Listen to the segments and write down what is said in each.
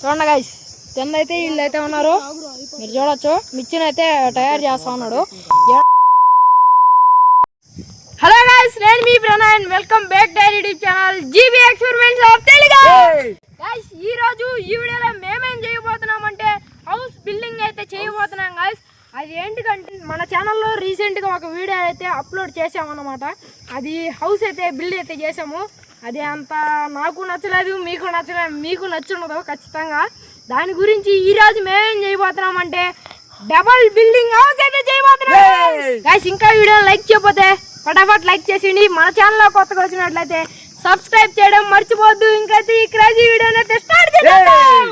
చూడండి గైస్, కింద అయితే వీళ్ళు అయితే ఉన్నారు, మీరు చూడొచ్చు. మిర్చిని అయితే తయారు చేస్తా ఉన్నాడు. హలో గైస్, నేను మీ Pranay, welcome back to YouTube channel GB experiments of Telugu. Guys, ఈ రోజు ఈ వీడియోలో మేమేం చేయబోతున్నామంటే హౌస్ బిల్డింగ్ అయితే చేయబోతున్నాం గైస్. అది ఏంటికంటే మన ఛానల్లో రీసెంట్గా ఒక వీడియో అయితే అప్లోడ్ చేసామన్నమాట. అది హౌస్ అయితే బిల్డ్ అయితే చేసాము. అది అంత నాకు నచ్చలేదు, మీకు నచ్చలేదు, మీకు నచ్చున్నదో ఖచ్చితంగా. దాని గురించి ఈరోజు మేమేం చేయబోతున్నామంటే డబల్ బిల్డింగ్ హౌస్ అయితే చేయబోతున్నాం గైస్. ఇంకా వీడియో లైక్ చేయకపోతే ఫటాఫట్ లైక్ చేసిండి. మన ఛానల్లో కొత్తగా వచ్చినట్లయితే సబ్స్క్రైబ్ చేయడం మర్చిపోవద్దు. ఇంకైతే ఈ క్రేజీ వీడియోని అయితే స్టార్ట్ చేద్దాం.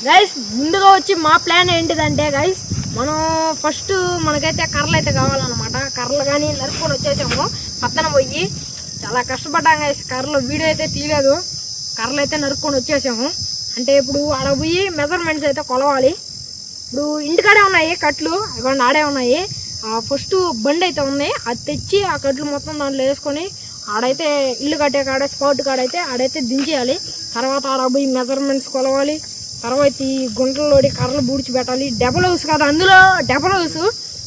గైస్, ముందుగా వచ్చి మా ప్లాన్ ఏంటిదంటే గైస్, మనం ఫస్ట్ మనకైతే కర్రలు అయితే కావాలన్నమాట. కర్రలు కానీ నరుక్కొని వచ్చేసాము. పక్కన పోయి చాలా కష్టపడ్డాం గైస్. కర్రలు వీడియో అయితే తీయలేదు. కర్రలు అయితే నరుక్కొని వచ్చేసాము. అంటే ఇప్పుడు ఆడ పోయి మెజర్మెంట్స్ అయితే కొలవాలి. ఇప్పుడు ఇంటికాడే ఉన్నాయి కట్లు, అక్కడ ఆడే ఉన్నాయి. ఫస్ట్ బండి అయితే ఉంది, అది తెచ్చి ఆ కట్లు మొత్తం దాంట్లో వేసుకొని ఆడైతే ఇల్లు కట్టే కాడ స్పాట్ కాడైతే ఆడైతే దించేయాలి. తర్వాత ఆడ పోయి మెజర్మెంట్స్ కొలవాలి. తర్వాత ఈ గుంటల్లోడి కర్రలు బూడ్చి పెట్టాలి. డబల్ హౌస్ కదా, అందులో డబల్ హౌస్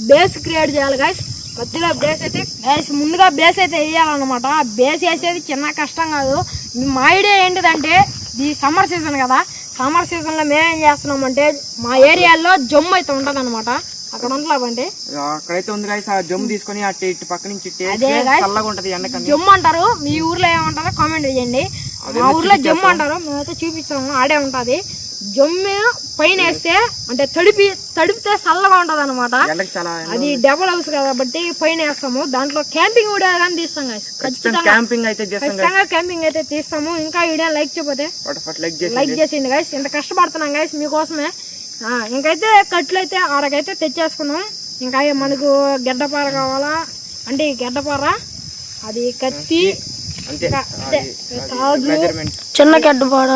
బేస్ క్రియేట్ చేయాలి గైస్. మధ్యలో బేస్ అయితే గైస్ ముందుగా బేస్ అయితే వేయాలన్నమాట. బేస్ వేసేది చిన్న కష్టం కాదు. మా ఐడియా ఏంటిదంటే, ఇది సమ్మర్ సీజన్ కదా, సమ్మర్ సీజన్లో మేమేం చేస్తున్నామంటే మా ఏరియాలో జమ్ము అయితే ఉంటుంది అనమాట. అక్కడ ఉండలేదంటే అక్కడైతే ఉంది గైస్. ఆ జమ్ము తీసుకొని అటు ఇటు పక్క నుంచి జమ్ము అంటారు. మీ ఊర్లో ఏమంటారో కామెంట్ చేయండి. మా ఊర్లో జమ్ము అంటారు, మేమైతే చూపిస్తాము. ఆడే ఉంటుంది జమ్ము. పైన వేస్తే అంటే తడిపితే చల్లగా ఉంటది అనమాట. అది డబుల్ హౌస్ కాబట్టి పైన వేస్తాము. దాంట్లో క్యాంపింగ్ వీడియో కానీ తీస్తాం ఖచ్చితంగా. క్యాంపింగ్ అయితే తీస్తాము. ఇంకా వీడియో లైక్ చేయకపోతే లైక్ చేసేయండి గైస్. ఇంత కష్టపడుతున్నాం గైస్ మీకోసమే. ఇంకైతే కట్లు అయితే ఆడకైతే తెచ్చేసుకున్నాం. ఇంకా మనకు గడ్డపార కావాలా అంటే గడ్డపార, అది కత్తి, చిన్న గడ్డపార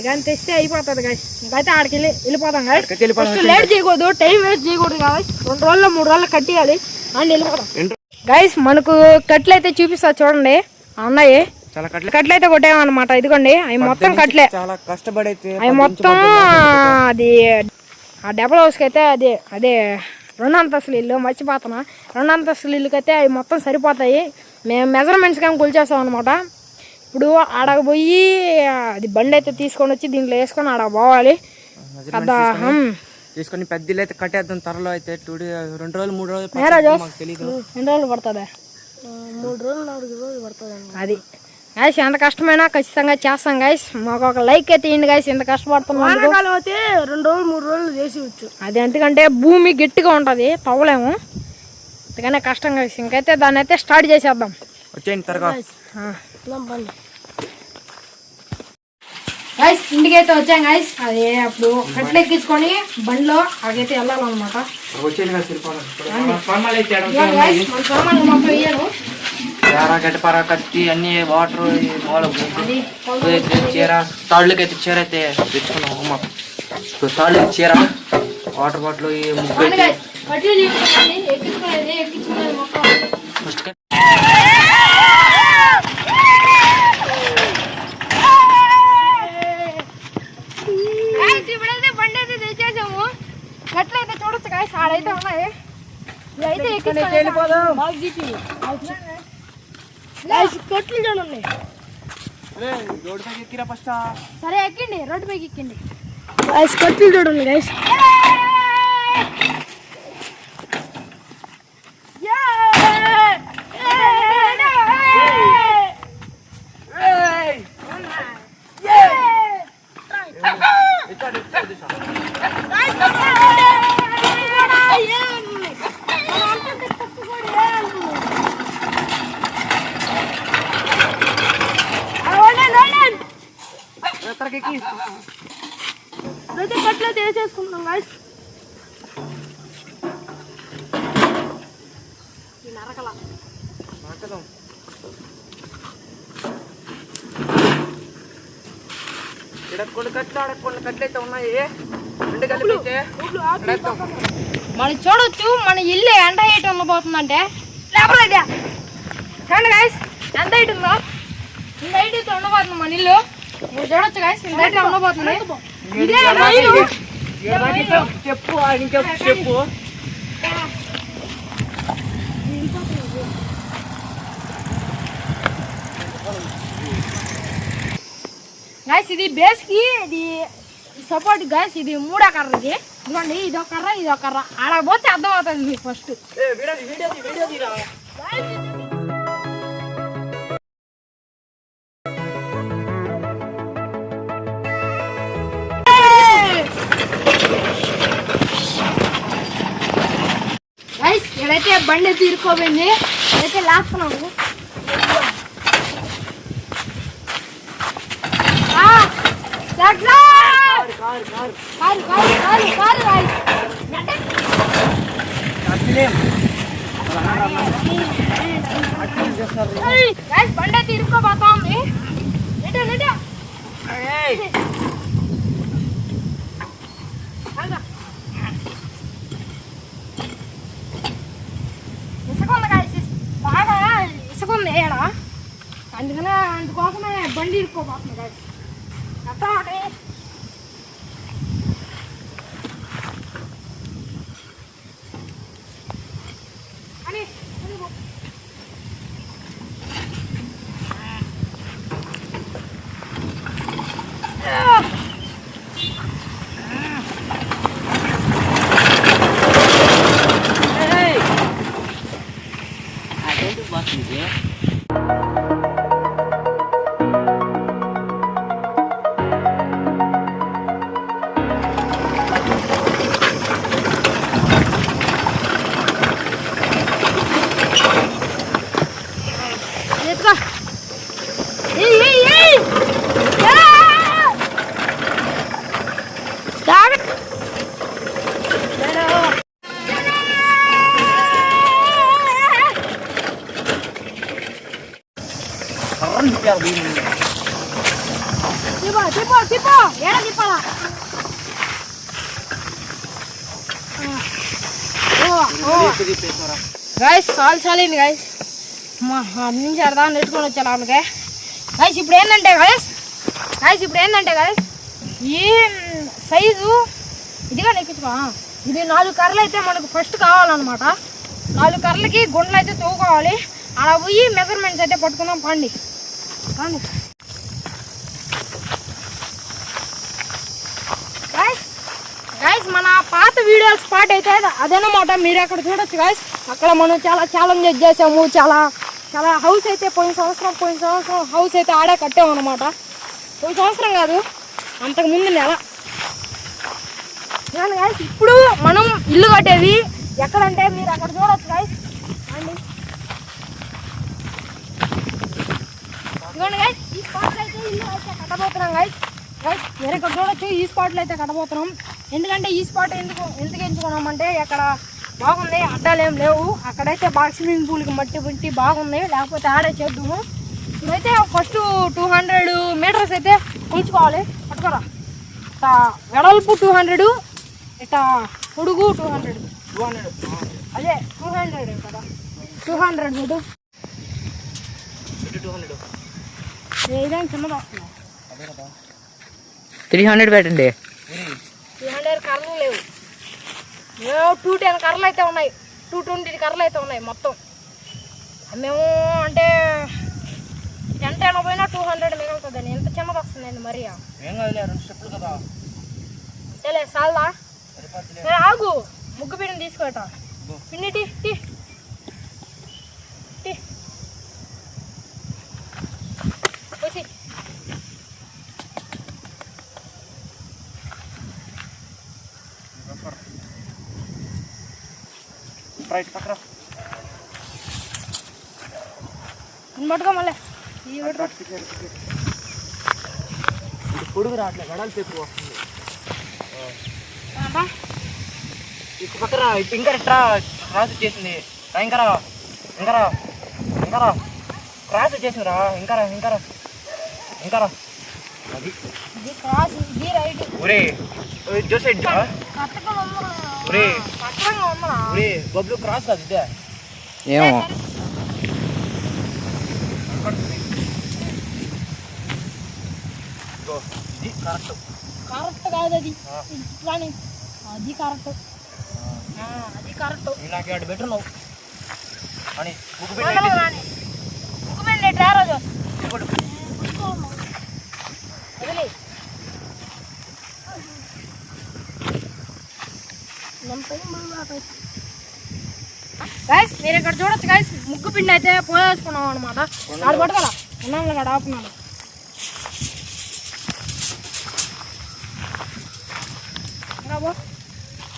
కానీ తెస్తే అయిపోతుంది గైస్. ఇంకైతే ఆడికి వెళ్ళిపోతాం గైస్. ఫస్ట్ లేట్ చేయకూడదు, టైం వేస్ట్ చేయకూడదు గైస్. 2 రోజుల్లో 3 రోజులు కట్టియాలి అండ్ వెళ్ళిపోతాం గైస్. మనకు కట్లు అయితే చూపిస్తా చూడండి. అన్నయ్య కట్లు అయితే కొట్టామన్నమాట. ఇదిగోండి, అవి మొత్తం కట్లే. అవి మొత్తం అది ఆ డబల్ హౌస్కి అయితే అదే 2 అంతస్తుల ఇల్లు మర్చిపోతున్నా. 2 అంతస్తుల ఇల్లుకి అయితే అవి మొత్తం సరిపోతాయి. మేము మెజర్మెంట్స్ కానీ కొలిచేస్తాం అనమాట. ఇప్పుడు ఆడకు పోయి అది బండి అయితే తీసుకొని వచ్చి దీంట్లో వేసుకొని ఆడ పోవాలి. తీసుకొని పెద్ద ఇల్లు అయితే కట్టేద్దాం త్వరలో. అయితే 2 రోజులు 3 రోజులు తెలియదు. 2 రోజులు పడుతుందా? 3 రోజులు 4 రోజులు పడుతుంది. అది గైస్, ఎంత కష్టమైనా ఖచ్చితంగా చేస్తాం గైస్. మాకు ఒక లైక్ అయితే ఇవ్వండి గైస్. ఎంత కష్టపడుతున్నాం అయితే 2 రోజులు 3 రోజులు చేసేవచ్చు. అది ఎందుకంటే భూమి గట్టిగా ఉంటుంది, తవ్వలేము. అందుకనే కష్టం గైస్. ఇంకైతే దాన్ని అయితే స్టార్ట్ చేసేద్దాం. వచ్చేయండి త్వరగా గైస్. ఇంటికి అయితే వచ్చాం గైస్. అది అప్పుడు కట్లు ఎక్కించుకొని బండిలో అక్కడికైతే వెళ్ళాలన్నమాట. గడ్డపార, కత్తి, అన్ని వాటర్, చీర, తాళ్ళకి అయితే చీర అయితే తెచ్చుకున్నాము. తాళ్ళకి చీర, వాటర్ బాటిల్, ఇప్పుడైతే బండి అయితే తెచ్చేసాము. గట్లు అయితే చూడొచ్చు గాయస్, ఆడైతే ఉన్నాయి. ఇదైతే కట్లు చూడండి. సరే ఎక్కండి, రోడ్డు పైకి ఎక్కండి గైస్. కట్లు చూడండి గైస్. కట్లు అయితే వేసేసుకుంటున్నాం గైస్. నరకల మనం చూడొచ్చు మన ఇల్లు ఎండ హైట్ ఉండబోతుందంటే లేకపోతే హైట్ ఉందా? ఇంత హైట్ అయితే ఉండబోతుంది మన ఇల్లు. మీరు చూడొచ్చు గాయస్, ఇంత హైట్ ఉండబోతుంది. ఇదే మైలు. చెప్పు చెప్పు. గాయస్ ఇది బేస్ కి, ఇది సపోర్ట్ గాయస్. ఇది మూడో కర్ర. ఇది ఇదిగోండి, ఇదొక కర్ర, ఇదొక కర్ర. ఆడ పోతే అర్థం అవుతుంది మీకు ఫస్ట్. గైస్ ఎక్కడైతే బండి తీరుకోపోయింది, అయితే లాస్తున్నాము. బండి తీరుకోపోతా ఉంది. ఇసుకుంది గాయస్, బాగా ఇసుకుంది ఏడ. అందుకోసమే బండి ఇరుక్కోపోతుంది గాయస్. అట్లా గైస్ చాలు గైస్. నుంచి అర్థం నెట్టుకొని వచ్చా అందుకే గైస్. ఇప్పుడు ఏంటంటే గైస్ ఈ సైజు ఇదిగా నెక్కించుకో. ఇది 4 కర్రలు అయితే మనకు ఫస్ట్ కావాలన్నమాట. 4 కర్రలకి గుండెలు అయితే తవ్వుకోవాలి. అలా పోయి మెజర్మెంట్స్ అయితే పట్టుకుందాం. పండి గైస్, మన పాత వీడియోల స్పాట్ అయితే అదేనమాట. మీరు అక్కడ చూడొచ్చు గైస్. అక్కడ మనం చాలా ఛాలెంజ్ చేసాము. చాలా హౌస్ అయితే పోయిన సంవత్సరం హౌస్ అయితే ఆడే కట్టాము అనమాట. పోయిన సంవత్సరం కాదు, అంతకుముందు నెల. గైస్ ఇప్పుడు మనం ఇల్లు కట్టేది ఎక్కడంటే మీరు అక్కడ చూడొచ్చు గైస్. అండి ఇదిగోండి గైస్, ఈ స్పాట్లో అయితే ఇల్లు అయితే కట్టబోతున్నాం గైస్. మీరు ఇక్కడ చూడొచ్చు, ఈ స్పాట్లో అయితే కట్టబోతున్నాం. ఎందుకంటే ఈ స్పాట్ ఎందుకు ఎంచుకున్నామంటే అక్కడ బాగుంది, అడ్డాలు ఏం లేవు. అక్కడైతే బాగా స్విమ్మింగ్ పూల్కి మట్టి బాగుంది, లేకపోతే ఆడే చేద్దాము. ఇప్పుడైతే ఫస్ట్ 200 మీటర్స్ అయితే ఉంచుకోవాలి. పట్టుకోరా, ఇట్లా వెడల్పు 200, ఇట్లా పొడుగు 200. అదే 200 కదా, 200 ఫుట్. ఏదైనా చిన్నది వస్తుంది. 300 పెట్టండి. 300 కర్రలు లేవు. 210 కర్రలు అయితే ఉన్నాయి, 220 కర్రలు అయితే ఉన్నాయి మొత్తం. మేము అంటే ఎంత పోయినా 200 మిగులుతుందండి. ఎంత చిన్నది వస్తుందండి మరి. అంతేలే సాల్దా. సరే ఆగు, ముగ్గు పిండి తీసుకోట. పిండి టీ పోసి. పట్టుకో మళ్ళీ. పొడుగు రావట్లేదు, వెడల్పు ఎక్కువ వస్తుంది. ఇటు పక్కన ఇంకా క్రాస్ వచ్చేసింది. ఇంకా క్రాస్ వచ్చేసింది రా. ఇంకా అది ఒరే జోసెడ్ ఒరే బబ్లు క్రాస్ కాదు ఇదే. ఏమో ఇది కరెక్ట్. కరెక్ట్ కాదు అది కానీ అది కరెక్ట్. అది కరెక్ట్. ఇలాగే అటు బెటర్ నువ్వు అని ముగ్గు పిండి రారోజు గైస్ మీరు ఇక్కడ చూడొచ్చు గైస్, ముగ్గు పిండి అయితే పోయేసుకున్నాం అనమాట. ఆడు పట్టుకోరా ఉన్నాం అక్కడ ఆపుకున్నాను.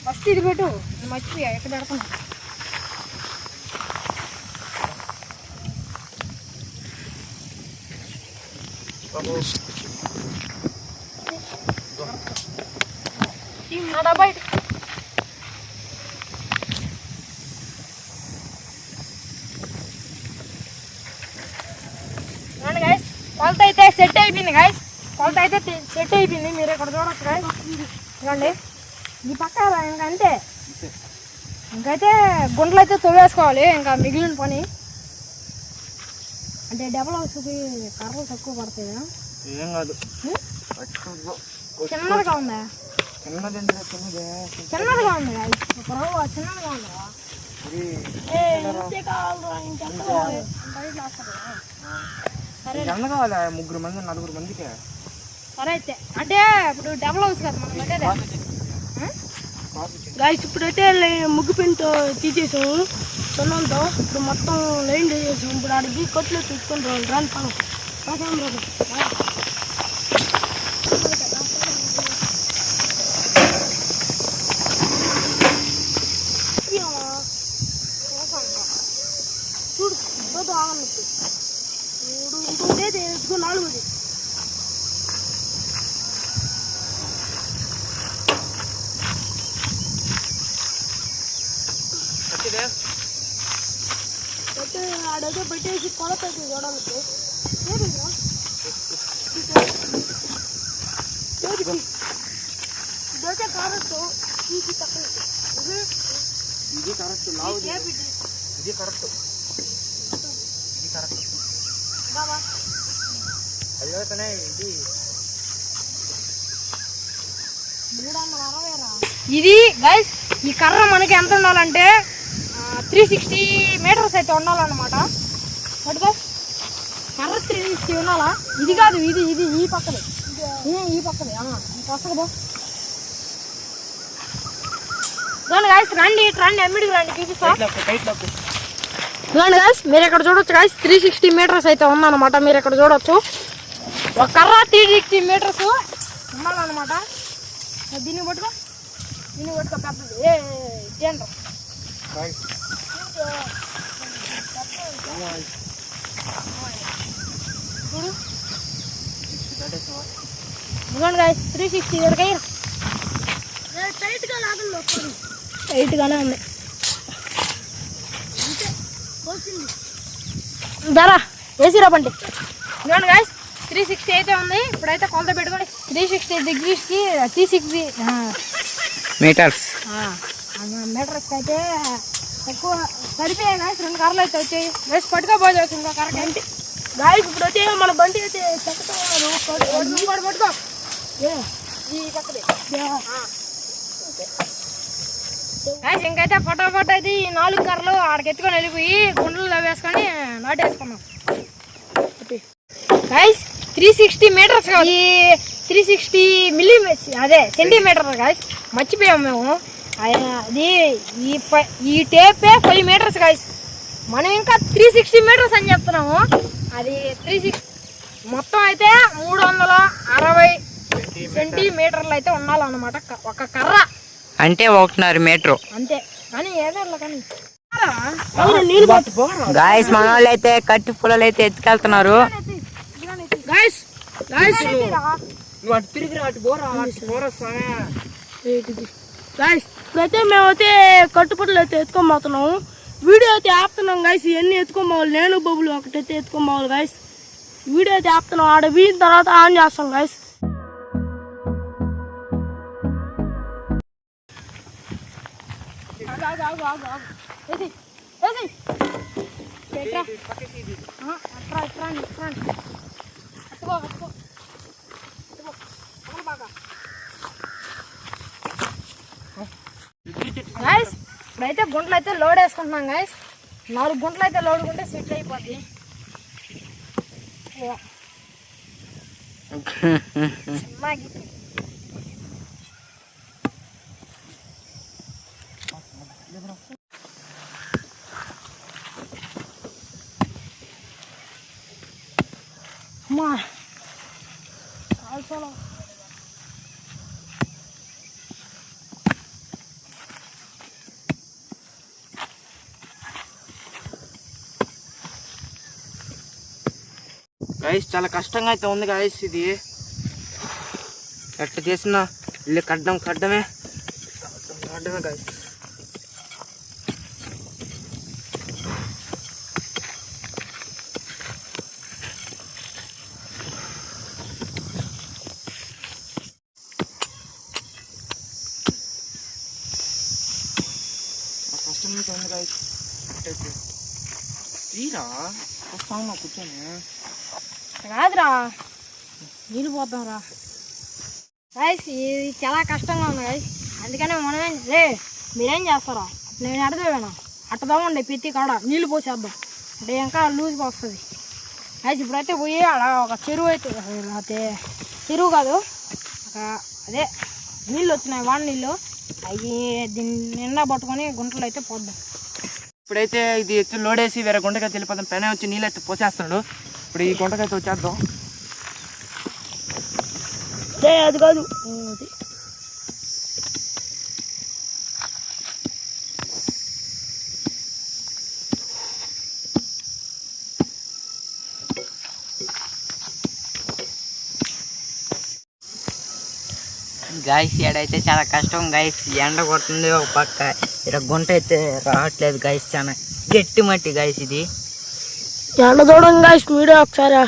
ఫస్ట్ ఇది పెట్టు, మర్చిపోయా ఎక్కడ పెడుతున్నా. బయట గైస్ కొలత అయితే సెట్ అయిపోయింది గైస్, కొలత అయితే సెట్ అయిపోయింది. మీరు ఇక్కడ చూడొచ్చు గైస్, చూడండి ఈ పక్క ఇంకంతే. ఇంకైతే గుంటలు అయితే తవ్వేసుకోవాలి, ఇంకా మిగిలిన పని. అంటే డబల్ హౌస్కి కర్రలు తక్కువ పడతాయి కదా. ఏం కాదు, చిన్నదిగా ఉందా? చిన్నదిగా ఉంది గైస్, ఒక రవ్వ చిన్నదిగా ఉందా? ఎంత కావాలి? 3 మంది 4 మందికి. సరే అయితే అంటే ఇప్పుడు డబల్ హౌస్ కదా మనం పెట్టేది. గాయస్ ఇప్పుడైతే ముగ్గు పిండితో తీసేసాము సున్నంతో. ఇప్పుడు మొత్తం లైన్ చేసాము. ఇప్పుడు ఆడికి కొట్లు తీసుకొని రాని పనం చూడు ఇబ్బంది ఆగన్నట్టు. చూడు ఇంకోటి ఎత్తుకో 4ది. ఆడైతే పెట్టేసి కొలత అయితే చూడవచ్చు. ఇదైతే కరెక్ట్. తీసి తక్కువ ఇది కరెక్ట్. ఇది కరెక్ట్. ఇది కరెక్ట్. అది అవుతానే ఇది 360. ఇది గైస్ ఈ కర్ర మనకి ఎంత ఉండాలంటే 360 మీటర్స్ అయితే ఉండాలన్నమాట. పట్టుకో కర్ర 360 ఉండాలా. ఇది కాదు, ఇది ఇది ఈ పక్కది, ఈ పక్కది వస్తుందో. చూడండి గైస్, రండి అమ్మిడికి రండి చూపిస్తా. చూడండి గైస్, మీరు ఇక్కడ చూడొచ్చు గైస్, 360 మీటర్స్ అయితే ఉందన్నమాట. మీరు ఇక్కడ చూడొచ్చు ఒక కర్ర 360 మీటర్స్ ఉండాలన్నమాట. దీన్ని పట్టుకో పెద్దది. ఏంటో చూడు. ఇదిగోండి గైస్ 360 వరకు టైట్గానే ఉంది. ధర వేసిరా పండి. ఇదిగోండి గైస్ 360 అయితే ఉంది. ఇప్పుడైతే కొలత పెట్టుకోండి. 360 డిగ్రీస్కి 360 మీటర్స్ మీటర్స్కి అయితే ఎక్కువ సరిపోయాయి గాయస్. 2 కర్రలు అయితే వచ్చాయి. వేసి పట్టుకోపోవచ్చు ఇంకో కర్ర అంటే గాయస్ ఇప్పుడు అయితే మన బండి అయితే చెక్కతున్నారు. పట్టుకో ఈ పక్కది గాయస్. ఇంకైతే ఫటాఫట్ అయితే ఈ 4 కర్రలు ఆడికి ఎత్తుకొని వెళ్ళిపోయి గుండెల్లో వేసుకొని నాటేసుకున్నాం గాయస్. 360 మీటర్స్ ఈ 360 మిల్లీమీటర్స్ అదే సెంటీమీటర్ గాయస్, మర్చిపోయాము మేము. అది ఈ టేపే 5 మీటర్స్ గాయస్. మనం ఇంకా 360 మీటర్స్ అని చెప్తున్నాము. అది 360 మొత్తం అయితే 360 సెంటీమీటర్లు అయితే ఉండాలన్నమాట ఒక కర్ర. అంటే 1.5 మీటర్ అంతే. కానీ ఏదో కానీ గాయస్ మన వాళ్ళు అయితే కట్టి పొలాలు అయితే ఎత్తుకెళ్తున్నారు. గాయస్ గాయస్ ఇప్పుడైతే మేమైతే కట్టుపట్లు అయితే ఎత్తుకోబోతున్నాము. వీడియో అయితే ఆపుతున్నాం గాయస్. ఇవన్నీ ఎత్తుకోబోవాలి. నేను బొబ్బులు ఒకటైతే ఎత్తుకోబోవాలి గాయస్. వీడియో అయితే ఆపుతున్నాం. ఆడ వీడిన తర్వాత ఆన్ చేస్తాం గాయస్. ఇప్పుడైతే గుంటలు అయితే లోడ్ వేసుకుంటున్నాం గైస్. 4 గుంటలు అయితే లోడుకుంటే సెట్ అయిపోద్ది. అమ్మా చాలా గైస్ చాలా కష్టంగా అయితే ఉంది గైస్. ఇది ఎట్లా చేసిన ఇల్లు కడ్డమే గైస్. కష్టం అయితే ఉంది గైస్. తీరా వస్తామా కూర్చొని కాదురా, నీళ్ళు పోతాం రా గైస్. ఇది చాలా కష్టంగా ఉంది గైస్. అందుకనే మనమేం మీరేం చేస్తారా, నేను అడగవేనా అట్టదామండి ప్రతి కాడ నీళ్ళు పోసేద్దాం అంటే ఇంకా లూజ్గా వస్తుంది గైస్. ఇప్పుడైతే పోయి అలా ఒక చెరువు అయితే అయితే చెరువు కాదు అదే నీళ్ళు వచ్చినాయి, వాన నీళ్ళు. అవి దీన్ని నిండా పట్టుకొని గుంటలు అయితే పోద్దాం. ఇప్పుడైతే ఇది ఎత్తు లోడేసి వేరే గుంటకైతే వెళ్ళిపోతాం. పెన వచ్చి నీళ్ళు అయితే పోసేస్తున్నాడు. ఇప్పుడు ఈ గుంటకైతే వచ్చేద్దాం. అది కాదు అది గాయస్. ఏడైతే చాలా కష్టం గాయస్. ఎండ కొడుతుంది ఒక పక్క, ఇక్కడ గుంట అయితే రావట్లేదు గాయస్. చాలా గట్టి మట్టి గాయస్. ఇది ఎండ చూడండి గాయస్, వీడియో ఒకసారి.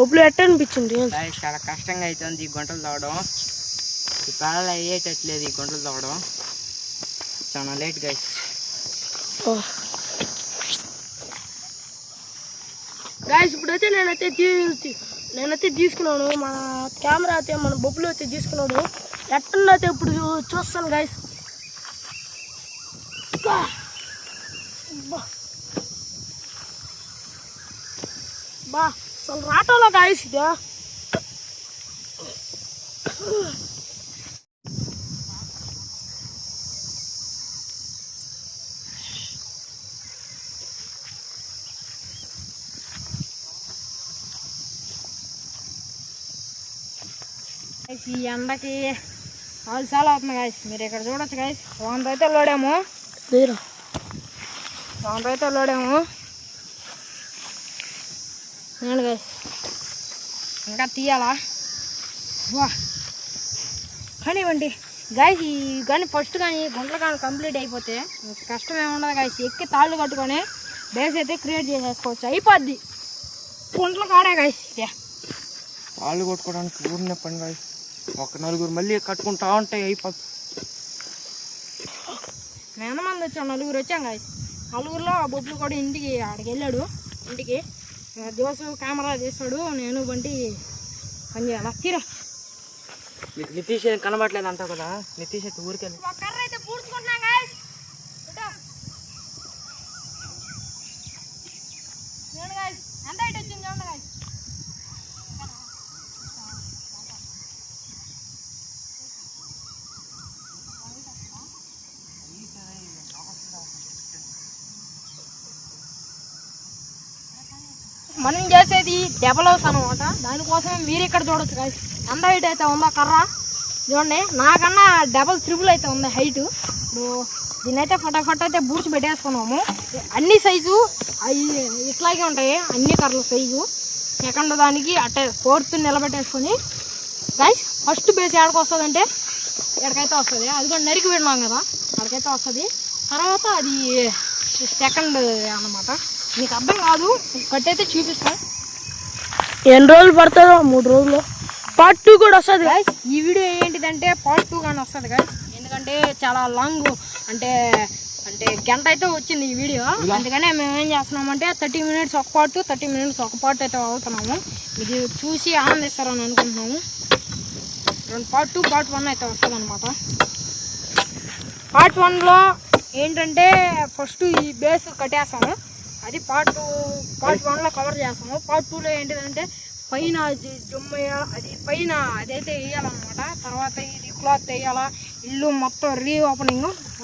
ఒప్పుడు ఎట్ట అనిపించింది? చాలా కష్టంగా అవుతుంది ఈ గుంటలు తవ్వడం. ఈ పేడలు అయ్యేటట్లేదు ఈ గుంటలు తవ్వడం. చాలా లేట్ గైస్. గాయస్ ఇప్పుడైతే నేనైతే తీసుకున్నాను. మన కెమెరా అయితే మన బొబ్బులు అయితే తీసుకున్నాడు. ఎట్టనైతే ఇప్పుడు చూస్తాను గాయస్. బా అసలు రాటోలో గాయస్ ఇది. ఈ ఎండకి చాలా అవుతుంది గాయస్. మీరు ఇక్కడ చూడొచ్చు గాయస్. 100 అయితే లోడాము. నేను గాయస్ ఇంకా తీయాలా వా కానివ్వండి గాయస్. ఈ కానీ ఫస్ట్ కానీ గుంటలు కానీ కంప్లీట్ అయిపోతే కష్టం ఏముండదు గాయస్. ఎక్కి తాళ్ళు కట్టుకొని బేస్ అయితే క్రియేట్ చేసేసుకోవచ్చు, అయిపోద్ది. గుంటలు కాడే గాయస్. తాళ్ళు కొట్టుకోవడానికి ఊరినే పని గాయస్. ఒక నలుగురు మళ్ళీ కట్టుకుంటా ఉంటాయి, అయిపోతుంది. ఎంతమంది వచ్చాం? 4 వచ్చాం గాయస్. 4లో బొబ్బులు కూడా ఇంటికి ఆడికి వెళ్ళాడు. ఇంటికి దివసు కెమెరా చేస్తాడు, నేను బంటి పని చేయాలి. తీరా నితీష్ కనబడలేదు అంటావు కదా. నితీష్ అయితే ఊరికి వెళ్ళి కర్ర అయితే పూడ్చుకుంటున్నాం గాయస్. చూడండి గాయస్ ఎంత హైట్ వచ్చింది చూడండి గాయస్. మనం చేసేది డబల్ హౌస్ అనమాట. దానికోసం మీరు ఇక్కడ చూడొచ్చు గాయస్ ఎంత హైట్ అయితే ఉందో కర్ర చూడండి. నాకన్నా త్రిబుల్ అయితే ఉంది హైట్. ఇప్పుడు దీన్నైతే ఫటాఫట్ అయితే బూడ్చి పెట్టేసుకున్నాము. అన్ని సైజు అవి ఇట్లాగే ఉంటాయి అన్ని కర్రల సైజు. సెకండ్ దానికి అట్టే ఫోర్త్ నిలబెట్టేసుకొని గాయస్ ఫస్ట్ బేస్ ఎక్కడికి వస్తుంది అంటే ఎక్కడికైతే వస్తుంది. అది కూడా నరికి విన్నాం కదా అక్కడికైతే వస్తుంది. తర్వాత అది సెకండ్ అన్నమాట. మీకు అర్థం కాదు కట్టయితే చూపిస్తాం. ఎన్ని రోజులు పడుతుందో 3 రోజులు పార్ట్ 2 కూడా వస్తుంది గాయస్. ఈ వీడియో ఏంటిదంటే పార్ట్ 2 కానీ వస్తుంది గాయస్. ఎందుకంటే చాలా లాంగ్ అంటే గంట అయితే వచ్చింది ఈ వీడియో. అందుకనే మేము ఏం చేస్తున్నామంటే 30 minutes ఒక పార్ట్ 30 minutes ఒక పార్ట్ అయితే అవుతున్నాము. ఇది చూసి ఆనందిస్తారని అనుకుంటున్నాము. పార్ట్ 2 పార్ట్ 1 అయితే వస్తుంది అనమాట. పార్ట్ 1లో ఏంటంటే ఫస్ట్ ఈ బేస్ కట్టేస్తాము. అది పార్ట్ 1లో కవర్ చేస్తాము. పార్ట్ 2లో ఏంటిదంటే పైన జుమ్మ అది పైన అదైతే వేయాలన్నమాట. తర్వాత ఇది క్లాత్ వేయాలా, ఇల్లు మొత్తం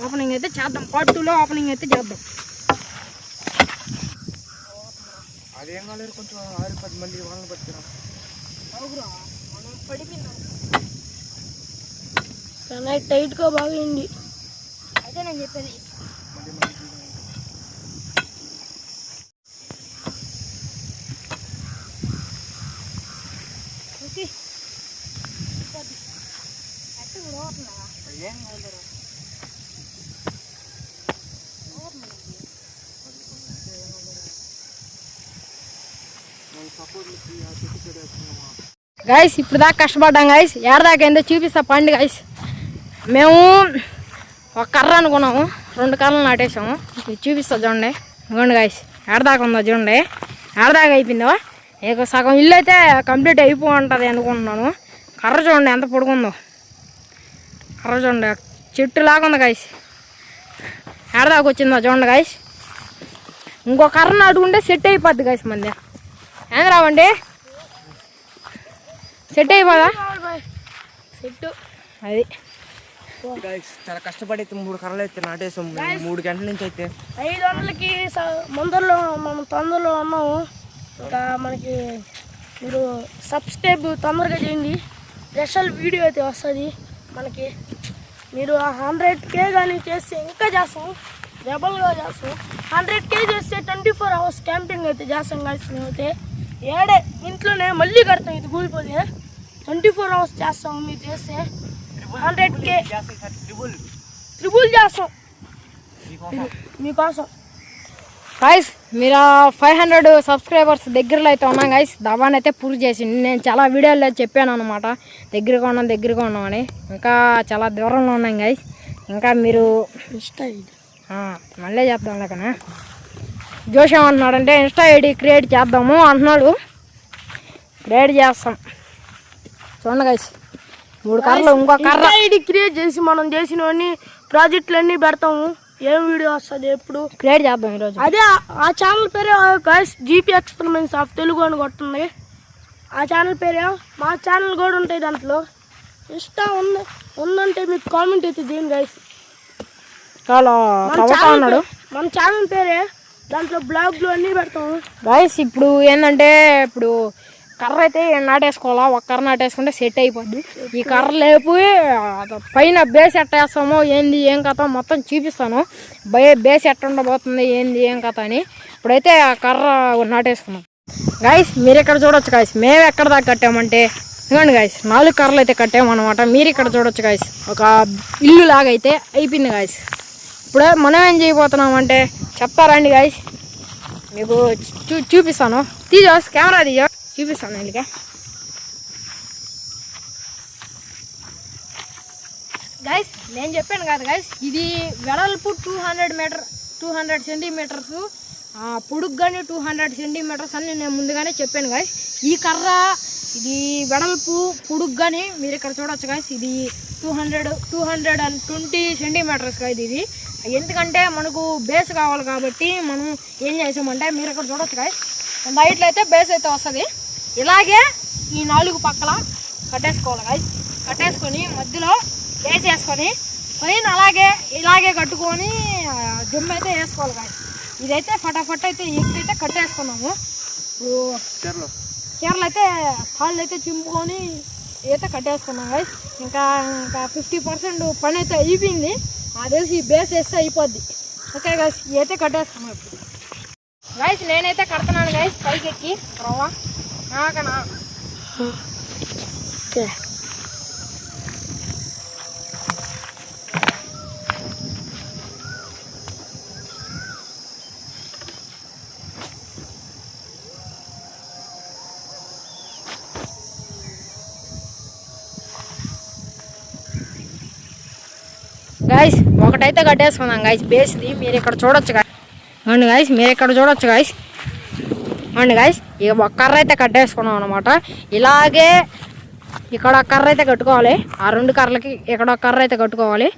ఓపెనింగ్ అయితే చేద్దాం. పార్ట్ 2లో ఓపెనింగ్ అయితే చేద్దాం. అదేం కాలేదు కొంచెం 6-10 మంది వాళ్ళని పట్టుకురా. మనం పడిపోయినాం టైట్గా బాగా అయింది. అదే నేను చెప్పేది. ఏం కాలేదు గాయస్ ఇప్పుడు దాకా కష్టపడ్డాం గాయస్. ఏడదాకా ఏందో చూపిస్తా పండి గాయస్. మేము ఒక కర్ర అనుకున్నాము, 2 కర్రలు నాటేసాము. చూపిస్తా చూడండి. ఇవ్వండి గాయస్ ఏడదాకా ఉందో చూడండి. ఏడదాకా అయిపోయిందో ఇక సగం ఇల్లు అయితే కంప్లీట్ అయిపో ఉంటుంది అనుకుంటున్నాను. కర్ర చూడండి ఎంత పొడుగుందో. కర్ర చూడండి చెట్టు లాగా ఉంది గాయస్. ఏడదాకా వచ్చిందో చూడండి గాయస్. ఇంకో కర్ర నాటుకుంటే సెట్ అయిపోద్ది గాయస్. మంది ఏం రావండి సెట్ అయిపోదా సెట్. అది చాలా కష్టపడి అయితే 3 కర్రలు అయితే నాటేసాం. 3 గంటల నుంచి అయితే 500కి మనం తొందరలో ఉన్నాము. ఇంకా మనకి మీరు సబ్స్క్రైబ్ తొందరగా చేయండి. స్పెషల్ వీడియో అయితే వస్తుంది మనకి. మీరు 100K కానీ చేస్తే ఇంకా చేస్తాం, డబల్గా చేస్తాం. 100K చేస్తే 24 hours క్యాంపింగ్ అయితే చేస్తాం కలిసి. మేమైతే ఏడే ఇంట్లోనే మళ్ళీ కడతాం. ఇది కూలిపోతే 24 hours చేస్తాం. మీరు చేస్తే 100K ట్రిబుల్ చేస్తాం మీకోసం. గాయస్ మీరు 500 సబ్స్క్రైబర్స్ దగ్గరలో అయితే ఉన్నాం గాయస్. దబాన్ అయితే పూర్తి చేసింది. నేను చాలా వీడియోలో చెప్పాను అనమాట దగ్గరగా ఉన్నామని. ఇంకా చాలా దూరంలో ఉన్నాం గాయస్. ఇంకా మీరు మళ్ళీ చేద్దాం లేకనా జోష్ ఏమంటున్నాడంటే ఇన్స్టా ఐడి క్రియేట్ చేద్దాము అంటున్నాడు. క్రియేట్ చేస్తాం చూడండి గాయస్. 3 కర్రలు ఇంకో కర్ర ఐడి క్రియేట్ చేసి మనం చేసినవన్నీ ప్రాజెక్టులన్నీ పెడతాము. ఏం వీడియో వస్తుంది ఎప్పుడు క్రియేట్ చేద్దాం ఈరోజు. అదే ఆ ఛానల్ పేరే guys GP experiments of Telugu అని కొట్టండి. ఆ ఛానల్ పేరే. మా ఛానల్ కూడా ఉంటాయి దాంట్లో. ఇష్టం ఉందంటే మీకు కామెంట్ అయితే చేయండి గాయస్. మన ఛానల్ పేరే. దాంట్లో బ్లాగ్లు అన్నీ పెడతాము గాయస్. ఇప్పుడు ఏంటంటే ఇప్పుడు కర్ర అయితే నాటేసుకోవాలా. ఒక కర్ర నాటేసుకుంటే సెట్ అయిపోద్ది. ఈ కర్ర లేపు పైన బేస్ ఎట్టేస్తామో ఏంది ఏం కథ మొత్తం చూపిస్తాను. బేస్ ఎట్ట ఉండబోతుంది ఏంది ఏం కథ అని. ఇప్పుడైతే ఆ కర్ర నాటేసుకున్నాం గాయస్. మీరు ఇక్కడ చూడొచ్చు గాయస్. మేము ఎక్కడ దాకా కట్టామంటే ఇవ్వండి గాయస్ 4 కర్రలు అయితే కట్టామన్నమాట. మీరు ఇక్కడ చూడొచ్చు గాయస్. ఒక ఇల్లు లాగా అయితే అయిపోయింది గాయస్. ఇప్పుడే మనం ఏం చేయబోతున్నామంటే చెప్తారండి గాయస్. మీకు చూపిస్తాను. తీజోస్ కెమెరా తీయో చూపిస్తాను. ఇలాగే గాయస్ నేను చెప్పాను కదా గాయస్. ఇది వెడల్పు 200 సెంటీమీటర్స్, పొడుగు కానీ 200 సెంటీమీటర్స్ అని నేను ముందుగానే చెప్పాను గాయస్. ఈ కర్ర ఇది వెడల్పు పొడుగు కానీ మీరు ఇక్కడ చూడొచ్చు గాయస్. ఇది 220 సెంటీమీటర్స్ గాయస్. ఇది ఎందుకంటే మనకు బేస్ కావాలి కాబట్టి మనం ఏం చేసామంటే మీరు ఇక్కడ చూడొచ్చు గాయస్. ఇంత హైట్లో అయితే బేస్ అయితే వస్తుంది. ఇలాగే ఈ 4 పక్కల కట్టేసుకోవాలి గాయస్. కట్టేసుకొని మధ్యలో బేస్ వేసుకొని పైన ఇలాగే కట్టుకొని జమ్ అయితే వేసుకోవాలి గాయస్. ఇదైతే ఫటాఫట్ అయితే ఎక్కైతే కట్టేసుకున్నాము. చీరలు అయితే కాళ్ళు అయితే చింపుకొని అయితే కట్టేసుకున్నాం గాయస్. ఇంకా 50% పని అయితే అయిపోయింది. అది తెలిసి బేస్ వేస్తే అయిపోద్ది. ఓకే గాయస్, ఇవైతే కట్టేసుకున్నాం ఇప్పుడు. గాయస్ నేనైతే కడుతున్నాను గాయస్ పైకి ఎక్కి రవ్వ నాకనా. ఓకే గాయస్ ఒకటైతే కట్టేసుకుందాం గాయస్ బేస్ది. మీరు ఇక్కడ చూడొచ్చు గాయస్. అవును గాయస్, మీరు ఇక్కడ చూడొచ్చు గాయస్. అవును గాయస్, ఇక ఒక కర్ర అయితే కట్టేసుకున్నాం అనమాట. ఇలాగే ఇక్కడ కర్ర అయితే కట్టుకోవాలి. ఆ 2 కర్రలకి ఇక్కడ కర్ర అయితే కట్టుకోవాలి.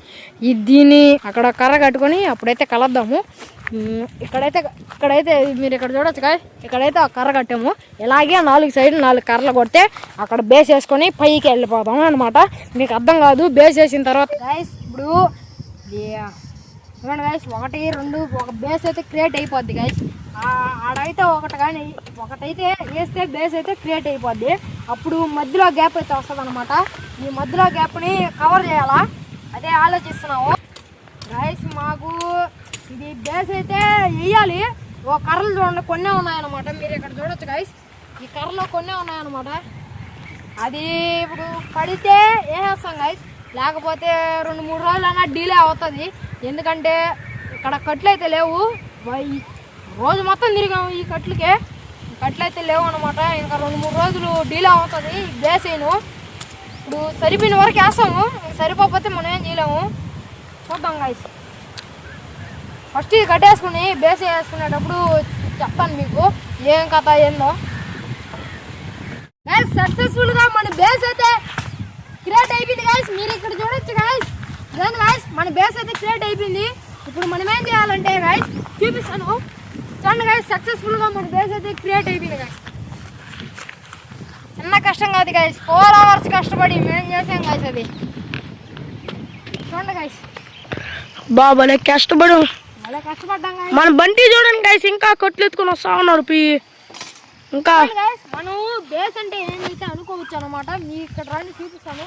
దీన్ని అక్కడ కర్ర కట్టుకొని అప్పుడైతే కలద్దాము. ఇక్కడైతే మీరు ఇక్కడ చూడొచ్చు గాయస్. ఇక్కడైతే ఆ కర్ర కట్టాము. ఇలాగే 4 సైడ్లు 4 కర్రలు కొడితే అక్కడ బేస్ వేసుకొని పైకి వెళ్ళిపోతాము అనమాట. మీకు అర్థం కాదు బేస్ వేసిన తర్వాత గాయస్. ఇప్పుడు చూడండి గాయస్, 1 2 ఒక బేస్ అయితే క్రియేట్ అయిపోద్ది గాయస్. ఆడైతే ఒకటైతే వేస్తే బేస్ అయితే క్రియేట్ అయిపోద్ది. అప్పుడు మధ్యలో గ్యాప్ అయితే వస్తుంది అనమాట. ఈ మధ్యలో గ్యాప్ని కవర్ చేయాలా అదే ఆలోచిస్తున్నాము గాయస్. మాకు ఇది బేస్ అయితే వేయాలి. ఒక కర్రలు చూడండి కొన్నే ఉన్నాయన్నమాట. మీరు ఇక్కడ చూడొచ్చు గాయస్. ఈ కర్రలో కొన్నే ఉన్నాయన్నమాట. అది ఇప్పుడు పడితే వేసేస్తాం గాయస్. లేకపోతే 2-3 రోజులైనా డీలే అవుతుంది. ఎందుకంటే ఇక్కడ కట్లు అయితే లేవు. రోజు మొత్తం తిరిగాము ఈ కట్లకే. కట్లు అయితే లేవు అనమాట. ఇంకా 2-3 రోజులు డీలే అవుతుంది బేస్ వేయను. ఇప్పుడు సరిపోయిన వరకు వేస్తాము. సరిపోతే మనం ఏం చేయలేము. చూద్దాం గాయస్. ఫస్ట్ ఇది కట్టేసుకుని బేస్ వేసుకునేటప్పుడు చెప్తాను మీకు ఏం కథ ఏందో. గాయస్ సక్సెస్ఫుల్గా మన బేస్ అయితే క్రియేట్ అయిపోయింది గాయస్. మీరు ఇక్కడ చూడొచ్చు గాయస్. చూడండి గాయస్, మన బేస్ అయితే క్రియేట్ అయిపోయింది. ఇప్పుడు మనం ఏం చేయాలంటే గాయస్ చూపిస్తాను. చూడండి గాయస్, సక్సెస్ఫుల్గా మన బేస్ అయితే క్రియేట్ అయిపోయింది గాయస్. చిన్న కష్టం కాదు గాయస్. 4 hours కష్టపడి మేము చేసాం గాయస్. అది చూడండి గాయస్, బాబాలే కష్టపడు. అలా కష్టపడ్డాం గాయస్. మన బండి చూడండి గాయస్, ఇంకా కట్లు ఎత్తుకొని వస్తా ఉన్నారు. ఇంకా గాయస్ మనం బేస్ అంటే ఏంటైతే అనుకోవచ్చు అనమాట. మీ ఇక్కడ రండి చూపిస్తాను.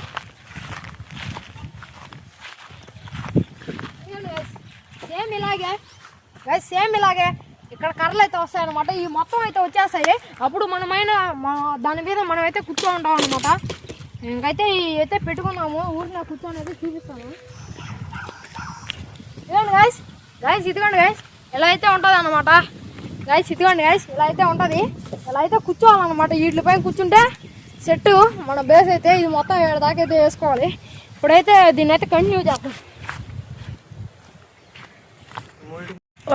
సేమ్ ఇలాగే గాయస్, సేమ్ ఇలాగే ఇక్కడ కర్రలు అయితే వస్తాయి అనమాట. ఈ మొత్తం అయితే వచ్చేస్తాయి. అప్పుడు దాని మీద మనం అయితే కూర్చో ఉంటాం అనమాట. ఇంకైతే అయితే పెట్టుకున్నాము. ఊరిని కూర్చొని అయితే చూపిస్తాను. ఇదిగోండి గాయస్. ఇదిగోండి గాయస్, ఇలా అయితే ఉంటుంది అనమాట. గాయస్ ఇదిగోండి గాయస్, ఇలా అయితే ఉంటుంది. ఇలా అయితే కూర్చోవాలన్నమాట. వీటిపైన కూర్చుంటే సెట్ మన బేస్ అయితే ఇది మొత్తం 7 దాకా అయితే వేసుకోవాలి. ఇప్పుడైతే దీన్ని అయితే కంటిన్యూ చేద్దాం.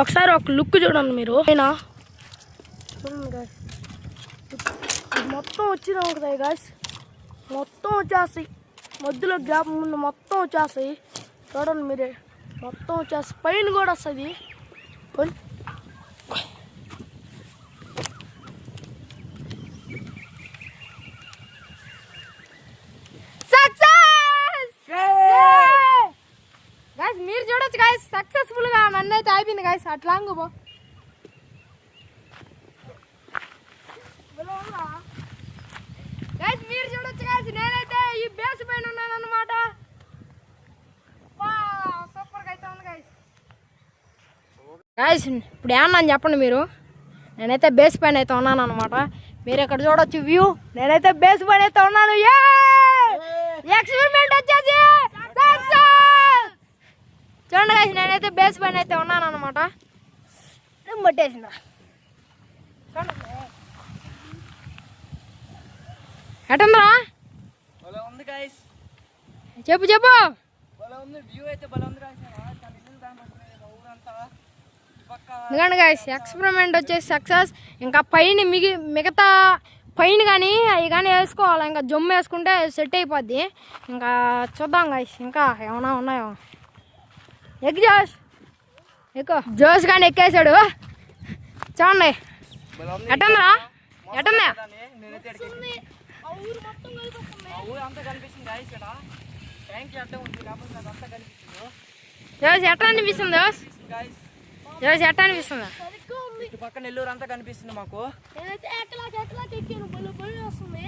ఒకసారి ఒక లుక్ చూడండి మీరు. అయినా చూడండి గాయస్, ఇది మొత్తం వచ్చినా ఉంటుంది గాయస్. మొత్తం వచ్చేస్తాయి. మధ్యలో గ్యాప్ ముందు మొత్తం వచ్చేస్తాయి. చూడండి మీరే, మొత్తం వచ్చేస్తాయి. పైన కూడా వస్తుంది. గాయస్ మీరు చూడొచ్చు గాయస్, సక్సెస్ఫుల్ గా నన్ను అయితే అయిపోయింది గాయస్. అట్లాంగు గాయస్ మీరు చూడొచ్చు గాయస్, నేనైతే ఈ బేస్ పైన ఉన్నాను అనమాట. సూపర్ గా అయితే ఉంది గాయస్. గాయస్ ఇప్పుడు ఏమన్నా చెప్పండి మీరు. నేనైతే బేస్ పైన అయితే ఉన్నాను అనమాట. మీరు ఇక్కడ చూడొచ్చు వ్యూ. నేనైతే బేస్ పైన అయితే ఉన్నాను. ఎక్స్పెరిమెంట్ వచ్చేసి చూడండి గాయస్, నేనైతే బేస్ పైన అయితే ఉన్నాను అనమాట. పట్టేసిందా ఎటుందా చెప్పు. ఎందుకంటే గాయస్ ఎక్స్పెరిమెంట్ వచ్చేసి సక్సెస్. ఇంకా పైన మిగతా పైన కానీ అవి కానీ వేసుకోవాలి. ఇంకా జమ్ము వేసుకుంటే సెట్ అయిపోద్ది. ఇంకా చూద్దాం గాయస్ ఇంకా ఏమైనా ఉన్నాయో. జోష్ కానీ ఎక్కేసాడు చూడండి. ఎట్టందిరా ఎట్టందా నేనైతే ఆ ఊరు మొత్తం కలిపి వస్తుంది. ఆ ఊరు అంతా కనిపిస్తుంది గాయస్ ఇక్కడ ట్యాంక్ అడ్డం ఉంది లేకపోతే నాకు అంతా కనిపిస్తుంది జోస్ ఎట్ట అనిపిస్తుంది గాయస్. జోస్ ఎట్ట అనిపిస్తుందా సరిగ్గా ఉంది. ఇటు పక్క నెల్లూరు అంతా కనిపిస్తుంది మాకు. నేనైతే ఎక్కలాకి ఎక్కాను. భయం వస్తుంది.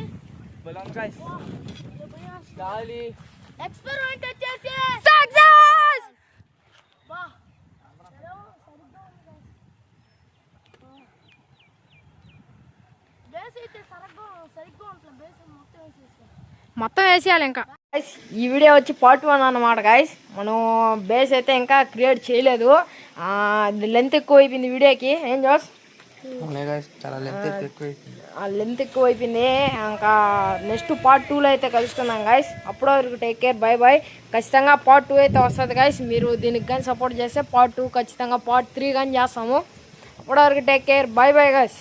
బలం గాయస్ గాలి ఎక్స్పెరిమెంట్ వచ్చేసి సక్సెస్ బా బేస్ అయితే సరిగ్గా ఉంటుంది. బేస్ మొత్తం వేసేసి మొత్తం వేసేయాలి ఇంకా. ఈ వీడియో వచ్చి పార్ట్ 1 అన్నమాట గాయస్. మనం బేస్ అయితే ఇంకా క్రియేట్ చేయలేదు. లెంత్ ఎక్కువ అయిపోయింది వీడియోకి. ఏం జోస్ చాలా లెంత్ ఎక్కువ అయిపోయింది. ఇంకా నెక్స్ట్ పార్ట్ 2లో అయితే కలుసుకున్నాం గాయస్. అప్పటి వరకు టేక్ కేర్, బై బై. ఖచ్చితంగా పార్ట్ 2 అయితే వస్తుంది గాయస్. మీరు దీనికి కానీ సపోర్ట్ చేస్తే పార్ట్ 2 ఖచ్చితంగా పార్ట్ 3 కానీ చేస్తాము. అప్పటి వరకు take care, by by guys.